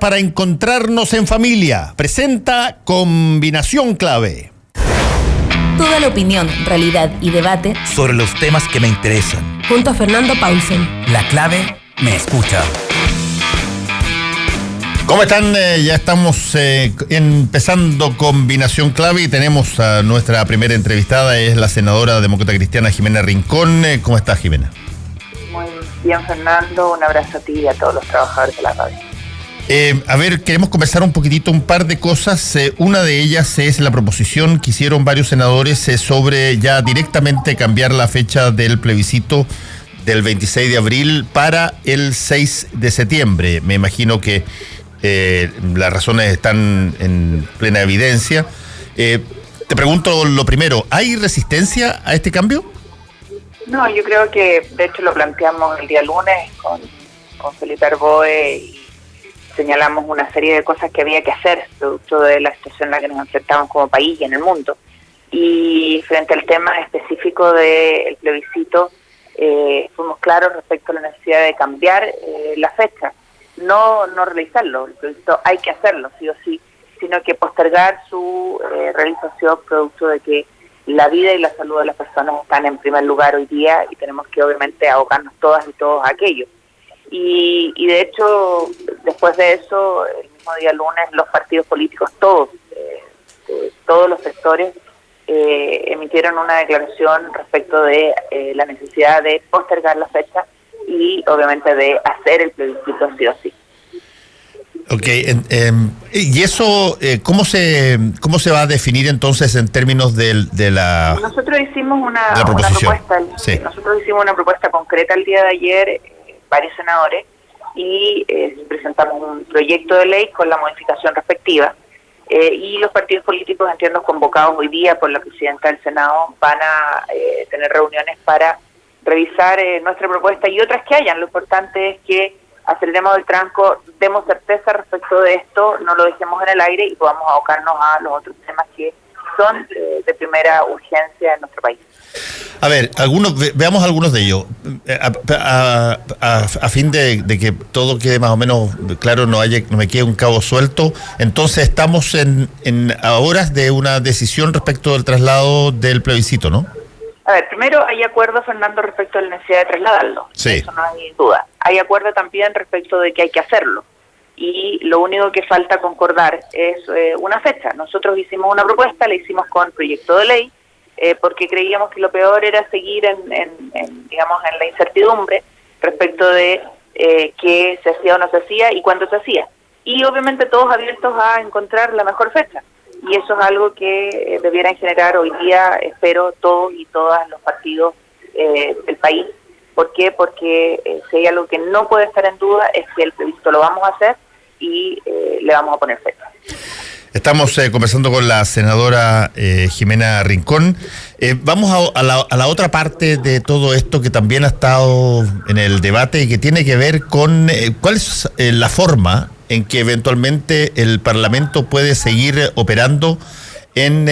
Para encontrarnos en familia, presenta Combinación Clave. Toda la opinión, realidad y debate sobre los temas que me interesan. Junto a Fernando Paulsen. La clave me escucha. ¿Cómo están? Ya estamos empezando Combinación Clave y tenemos a nuestra primera entrevistada, es la senadora demócrata cristiana Jimena Rincón. ¿Cómo estás, Jimena? Muy bien, Fernando. Un abrazo a ti y a todos los trabajadores de la radio. Queremos conversar un poquitito, un par de cosas. Una de ellas es la proposición que hicieron varios senadores sobre ya directamente cambiar la fecha del plebiscito del 26 de abril para el 6 de septiembre. Me imagino que las razones están en plena evidencia. Te pregunto lo primero, ¿hay resistencia a este cambio? No, yo creo que de hecho lo planteamos el día lunes con Felipe Arboe y señalamos una serie de cosas que había que hacer producto de la situación en la que nos enfrentamos como país y en el mundo. Y frente al tema específico del plebiscito, fuimos claros respecto a la necesidad de cambiar la fecha, no realizarlo. El plebiscito hay que hacerlo, sí o sí, sino que postergar su realización producto de que la vida y la salud de las personas están en primer lugar hoy día y tenemos que obviamente abocarnos todas y todos a aquello. Y de hecho, después de eso, el mismo día lunes, los partidos políticos, todos los sectores, emitieron una declaración respecto de la necesidad de postergar la fecha y obviamente de hacer el plebiscito sí o sí. Ok, y eso, ¿cómo se va a definir entonces en términos de la Nosotros hicimos una proposición? propuesta, sí. Nosotros hicimos una propuesta concreta el día de ayer, varios senadores, y presentamos un proyecto de ley con la modificación respectiva, y los partidos políticos, entiendo, convocados hoy día por la presidenta del Senado, van a tener reuniones para revisar nuestra propuesta y otras que hayan. Lo importante es que aceleremos el tranco, demos certeza respecto de esto, no lo dejemos en el aire y podamos abocarnos a los otros temas que son de primera urgencia en nuestro país. A ver, veamos algunos de ellos, a fin de que todo quede más o menos claro, no me quede un cabo suelto. Entonces estamos en horas de una decisión respecto del traslado del plebiscito, ¿no? A ver, primero hay acuerdo, Fernando, respecto a la necesidad de trasladarlo. Sí. Eso no hay duda. Hay acuerdo también respecto de que hay que hacerlo. Y lo único que falta concordar es una fecha. Nosotros hicimos una propuesta, la hicimos con proyecto de ley, porque creíamos que lo peor era seguir en la incertidumbre respecto de qué se hacía o no se hacía y cuándo se hacía. Y obviamente todos abiertos a encontrar la mejor fecha. Y eso es algo que debieran generar hoy día, espero, todos y todas los partidos del país. ¿Por qué? Porque si hay algo que no puede estar en duda es que el plebiscito lo vamos a hacer y le vamos a poner fecha. Estamos conversando con la senadora Jimena Rincón. Vamos a la otra parte de todo esto que también ha estado en el debate y que tiene que ver con cuál es la forma en que eventualmente el Parlamento puede seguir operando en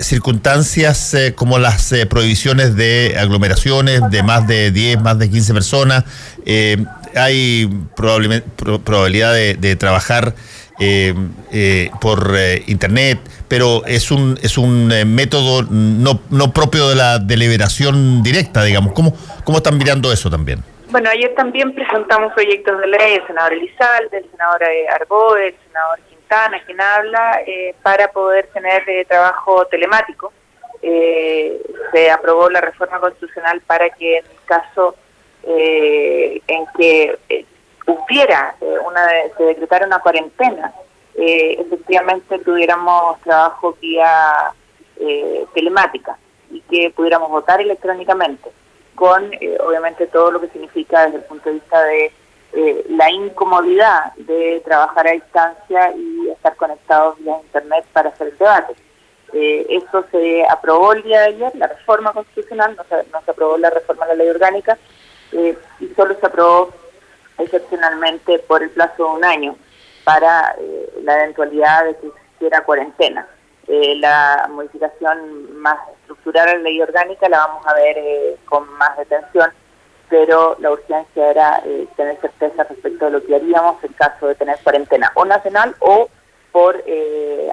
circunstancias como las prohibiciones de aglomeraciones de más de 10, más de 15 personas. Hay probabilidad de trabajar por internet, pero es un método no propio de la deliberación directa, digamos. ¿Cómo están mirando eso también? Bueno, ayer también presentamos proyectos de ley, el senador Elizalde, el senador Arboe, el senador Quintana, quien habla, para poder tener trabajo telemático. Se aprobó la reforma constitucional para que en el caso en que se decretara una cuarentena, efectivamente tuviéramos trabajo vía telemática y que pudiéramos votar electrónicamente, con obviamente todo lo que significa desde el punto de vista de la incomodidad de trabajar a distancia y estar conectados vía internet para hacer el debate. Eso se aprobó el día de ayer, la reforma constitucional, no se aprobó la reforma de la ley orgánica, y solo se aprobó excepcionalmente por el plazo de un año para la eventualidad de que existiera cuarentena. La modificación más estructural a la ley orgánica la vamos a ver con más detención pero la urgencia era tener certeza respecto de lo que haríamos en caso de tener cuarentena o nacional o por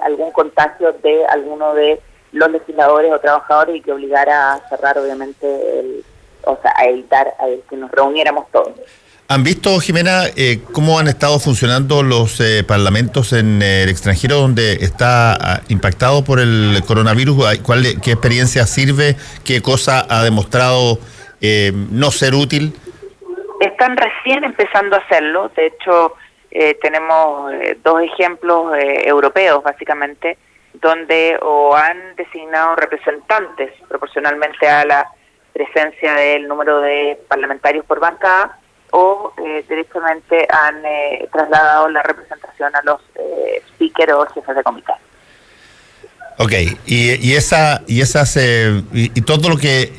algún contagio de alguno de los legisladores o trabajadores y que obligara a cerrar obviamente a evitar que nos reuniéramos todos. ¿Han visto, Jimena, cómo han estado funcionando los parlamentos en el extranjero donde está impactado por el coronavirus? ¿Qué experiencia sirve? ¿Qué cosa ha demostrado no ser útil? Están recién empezando a hacerlo. De hecho, tenemos dos ejemplos europeos, básicamente, donde o han designado representantes proporcionalmente a la presencia del número de parlamentarios por bancada, o directamente han trasladado la representación a los speakers o jefes de comité. Ok, y todo lo que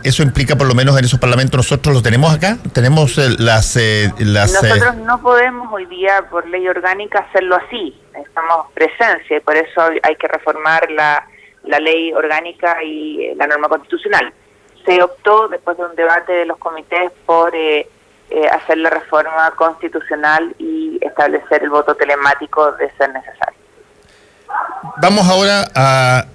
eso implica, por lo menos en esos parlamentos, nosotros lo tenemos acá. Tenemos nosotros no podemos hoy día por ley orgánica hacerlo así. Necesitamos presencia y por eso hay que reformar la ley orgánica y la norma constitucional. Se optó después de un debate de los comités por hacer la reforma constitucional y establecer el voto telemático de ser necesario. Vamos ahora a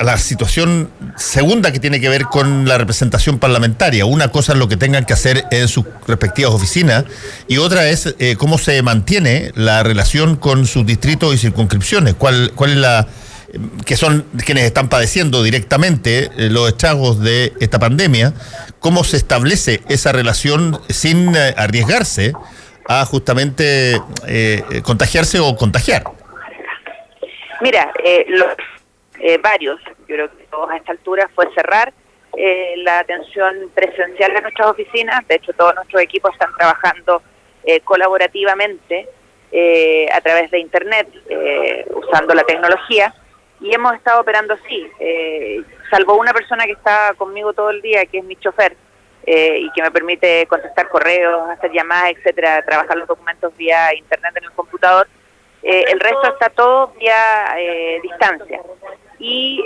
la situación segunda que tiene que ver con la representación parlamentaria. Una cosa es lo que tengan que hacer en sus respectivas oficinas y otra es cómo se mantiene la relación con sus distritos y circunscripciones. ¿Cuál es que son quienes están padeciendo directamente los estragos de esta pandemia? ¿Cómo se establece esa relación sin arriesgarse a justamente contagiarse o contagiar? Mira, varios, yo creo que todos a esta altura, fue cerrar la atención presencial de nuestras oficinas. De hecho, todos nuestros equipos están trabajando colaborativamente a través de Internet, usando la tecnología, y hemos estado operando así, salvo una persona que está conmigo todo el día, que es mi chofer, y que me permite contestar correos, hacer llamadas, etcétera, trabajar los documentos vía Internet en el computador. El resto está todo vía distancia. Y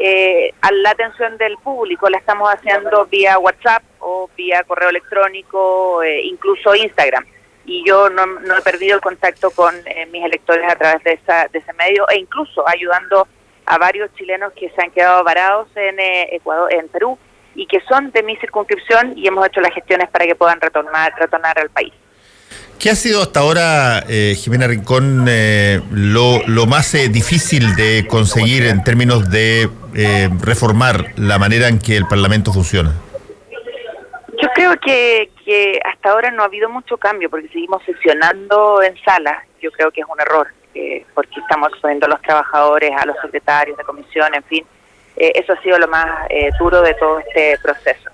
la atención del público la estamos haciendo vía WhatsApp o vía correo electrónico, incluso Instagram. Y yo no he perdido el contacto con mis electores a través de ese medio, e incluso ayudando a varios chilenos que se han quedado varados en Ecuador, en Perú, y que son de mi circunscripción, y hemos hecho las gestiones para que puedan retornar al país. ¿Qué ha sido hasta ahora, Jimena Rincón, lo más difícil de conseguir en términos de reformar la manera en que el Parlamento funciona? Yo creo que hasta ahora no ha habido mucho cambio, porque seguimos sesionando en salas. Yo creo que es un error, porque estamos exponiendo a los trabajadores, a los secretarios de comisión, en fin. Eso ha sido lo más duro de todo este proceso.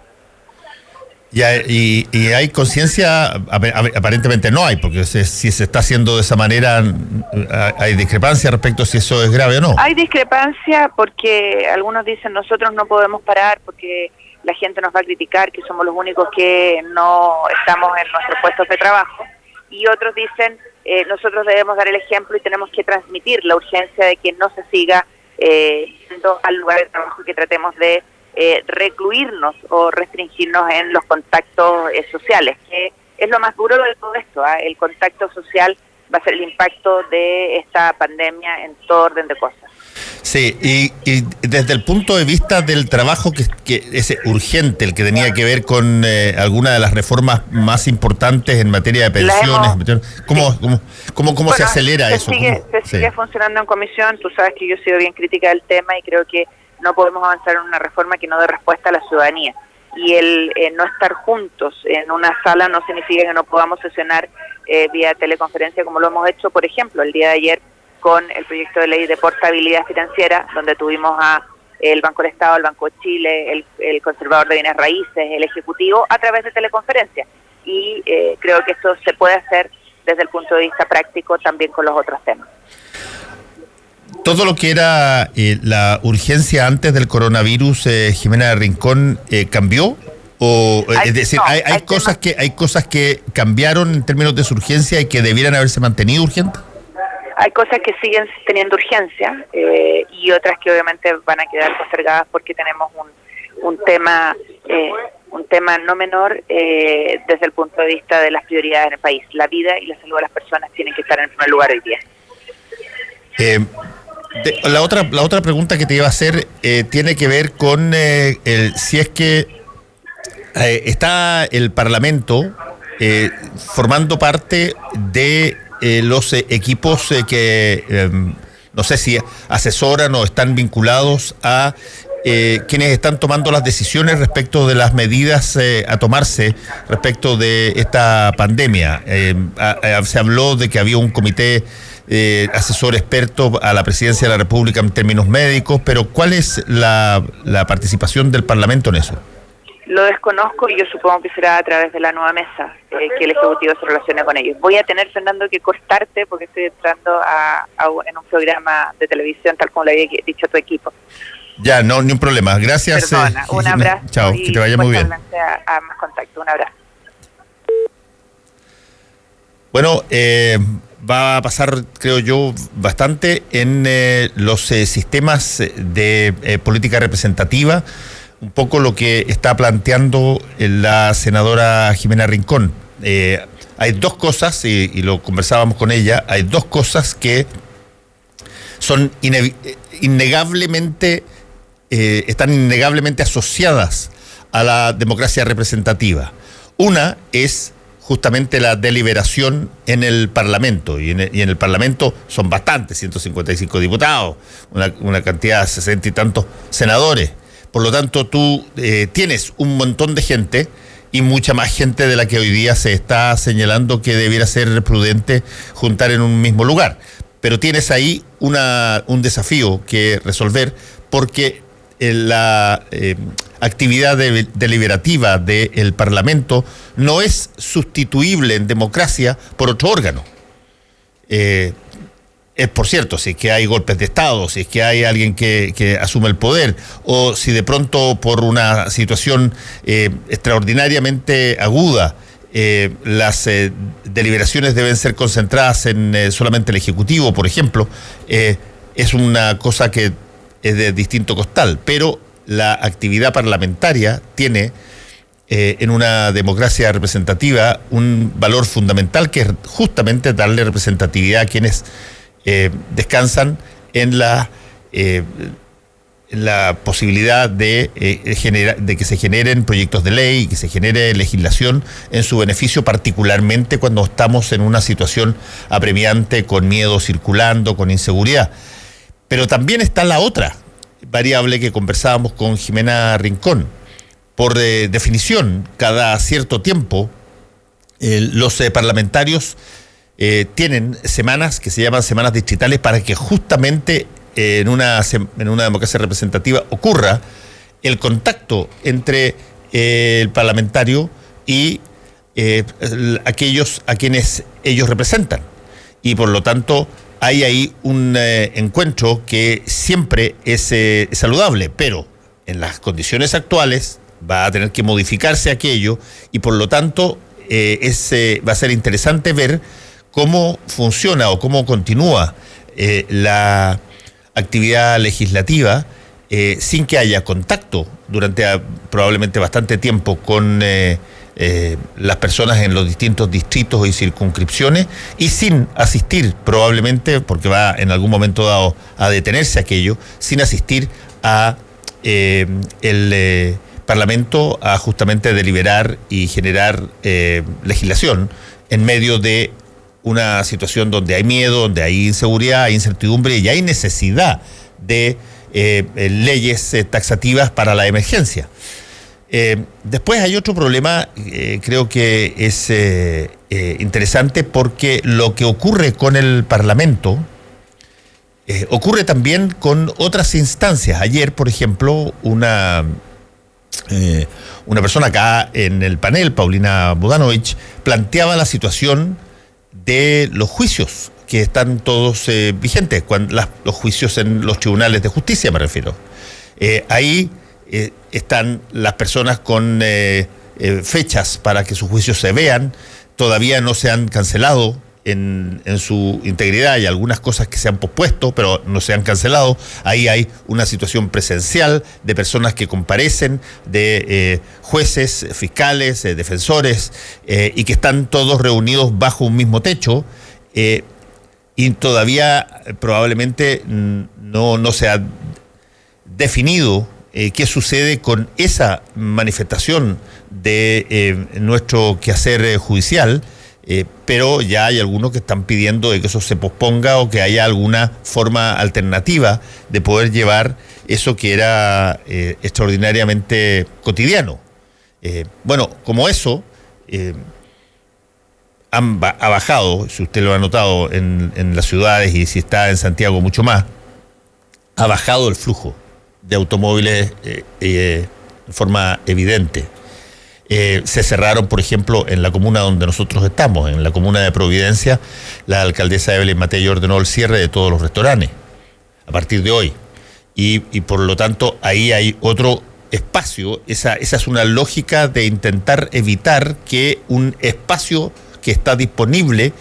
Y hay conciencia, aparentemente no hay, porque si se está haciendo de esa manera, hay discrepancia respecto a si eso es grave o no. Hay discrepancia porque algunos dicen nosotros no podemos parar porque la gente nos va a criticar que somos los únicos que no estamos en nuestros puestos de trabajo, y otros dicen nosotros debemos dar el ejemplo y tenemos que transmitir la urgencia de que no se siga yendo al lugar de trabajo, que tratemos de recluirnos o restringirnos en los contactos sociales, que es lo más duro de todo esto. El contacto social va a ser el impacto de esta pandemia en todo orden de cosas. Sí, y desde el punto de vista del trabajo que es urgente, el que tenía que ver con alguna de las reformas más importantes en materia de pensiones, ¿cómo se acelera eso? Se sigue funcionando en comisión. Tú sabes que yo he sido bien crítica del tema y creo que no podemos avanzar en una reforma que no dé respuesta a la ciudadanía. Y el no estar juntos en una sala no significa que no podamos sesionar vía teleconferencia, como lo hemos hecho, por ejemplo, el día de ayer con el proyecto de ley de portabilidad financiera, donde tuvimos a el Banco del Estado, el Banco de Chile, el Conservador de Bienes Raíces, el Ejecutivo, a través de teleconferencia. Y creo que esto se puede hacer desde el punto de vista práctico también con los otros temas. Todo lo que era la urgencia antes del coronavirus, Jimena Rincón, ¿cambió? Es decir, hay cosas que cambiaron en términos de su urgencia y que debieran haberse mantenido urgentes. Hay cosas que siguen teniendo urgencia y otras que obviamente van a quedar postergadas porque tenemos un tema un tema no menor desde el punto de vista de las prioridades en el país. La vida y la salud de las personas tienen que estar en primer lugar hoy día. La otra pregunta que te iba a hacer tiene que ver con si es que está el Parlamento formando parte de los equipos que no sé si asesoran o están vinculados a quienes están tomando las decisiones respecto de las medidas a tomarse respecto de esta pandemia. Se habló de que había un comité asesor experto a la presidencia de la República en términos médicos, pero ¿cuál es la participación del Parlamento en eso? Lo desconozco y yo supongo que será a través de la nueva mesa que el Ejecutivo se relacione con ellos. Voy a tener, Fernando, que cortarte porque estoy entrando en un programa de televisión tal como le había dicho a tu equipo. Ya, no, ni un problema. Gracias. Perdona, un abrazo. Chao, que te vaya muy bien. A más contacto. Un abrazo. Bueno, va a pasar, creo yo, bastante en los sistemas de política representativa, un poco lo que está planteando la senadora Jimena Rincón. Hay dos cosas, y lo conversábamos con ella, hay dos cosas que son innegablemente, están innegablemente asociadas a la democracia representativa. Una es justamente la deliberación en el Parlamento, y en el Parlamento son bastantes, 155 diputados, una cantidad de 60 y tantos senadores. Por lo tanto, tú tienes un montón de gente y mucha más gente de la que hoy día se está señalando que debiera ser prudente juntar en un mismo lugar. Pero tienes ahí un desafío que resolver, porque la actividad deliberativa del Parlamento no es sustituible en democracia por otro órgano. Es, por cierto, si es que hay golpes de Estado, si es que hay alguien que asume el poder, o si de pronto por una situación extraordinariamente aguda, las deliberaciones deben ser concentradas en solamente el Ejecutivo, por ejemplo, es una cosa que es de distinto costal, pero la actividad parlamentaria tiene en una democracia representativa un valor fundamental, que es justamente darle representatividad a quienes descansan en la posibilidad de que se generen proyectos de ley y que se genere legislación en su beneficio, particularmente cuando estamos en una situación apremiante, con miedo circulando, con inseguridad. Pero también está la otra variable que conversábamos con Jimena Rincón. Por definición, cada cierto tiempo, los parlamentarios tienen semanas que se llaman semanas distritales para que justamente en una democracia representativa ocurra el contacto entre el parlamentario y aquellos a quienes ellos representan. Y por lo tanto hay ahí un encuentro que siempre es saludable, pero en las condiciones actuales va a tener que modificarse aquello, y por lo tanto va a ser interesante ver cómo funciona o cómo continúa la actividad legislativa sin que haya contacto durante probablemente bastante tiempo con las personas en los distintos distritos y circunscripciones, y sin asistir probablemente, porque va en algún momento dado a detenerse aquello, sin asistir a el Parlamento a justamente deliberar y generar legislación en medio de una situación donde hay miedo, donde hay inseguridad, hay incertidumbre y hay necesidad de leyes taxativas para la emergencia. Después hay otro problema, creo que es interesante, porque lo que ocurre con el Parlamento ocurre también con otras instancias. Ayer, por ejemplo, una persona acá en el panel, Paulina Bodanovich, planteaba la situación de los juicios que están todos vigentes, los juicios en los tribunales de justicia, me refiero. Ahí están las personas con fechas para que sus juicios se vean, todavía no se han cancelado en su integridad. Hay algunas cosas que se han pospuesto, pero no se han cancelado. Ahí hay una situación presencial de personas que comparecen, de jueces, fiscales, defensores, y que están todos reunidos bajo un mismo techo. Y todavía probablemente no se ha definido qué sucede con esa manifestación de nuestro quehacer judicial, pero ya hay algunos que están pidiendo de que eso se posponga o que haya alguna forma alternativa de poder llevar eso que era extraordinariamente cotidiano. Bueno, como eso ha bajado, si usted lo ha notado en las ciudades y si está en Santiago mucho más, ha bajado el flujo de automóviles de forma evidente. Se cerraron, por ejemplo, en la comuna donde nosotros estamos, en la comuna de Providencia, la alcaldesa Evelyn Matei ordenó el cierre de todos los restaurantes a partir de hoy. Y por lo tanto, ahí hay otro espacio. Esa es una lógica de intentar evitar que un espacio que está disponible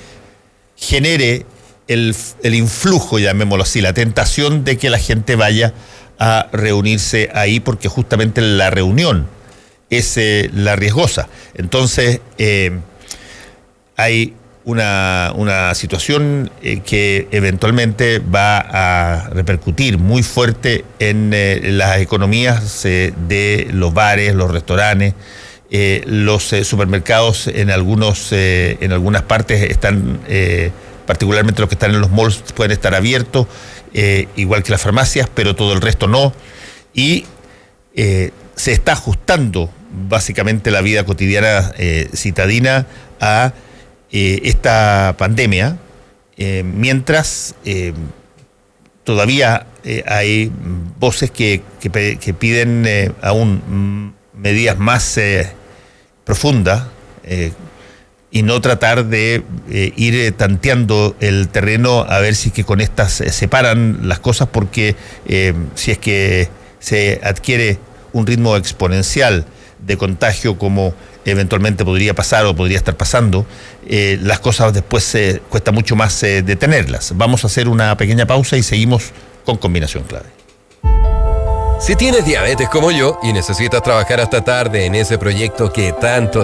genere el influjo, llamémoslo así, la tentación de que la gente vaya a reunirse ahí, porque justamente la reunión es la riesgosa. Entonces, hay una situación que eventualmente va a repercutir muy fuerte en las economías de los bares, los restaurantes, los supermercados en algunas partes están, particularmente los que están en los malls, pueden estar abiertos, igual que las farmacias, pero todo el resto no. Y se está ajustando básicamente la vida cotidiana citadina a esta pandemia, mientras todavía hay voces que piden aún medidas más profundas, y no tratar de ir tanteando el terreno a ver si es que con estas se separan las cosas, porque si es que se adquiere un ritmo exponencial de contagio como eventualmente podría pasar o podría estar pasando, las cosas después cuesta mucho más detenerlas. Vamos a hacer una pequeña pausa y seguimos con Combinación Clave. Si tienes diabetes como yo y necesitas trabajar hasta tarde en ese proyecto que tanto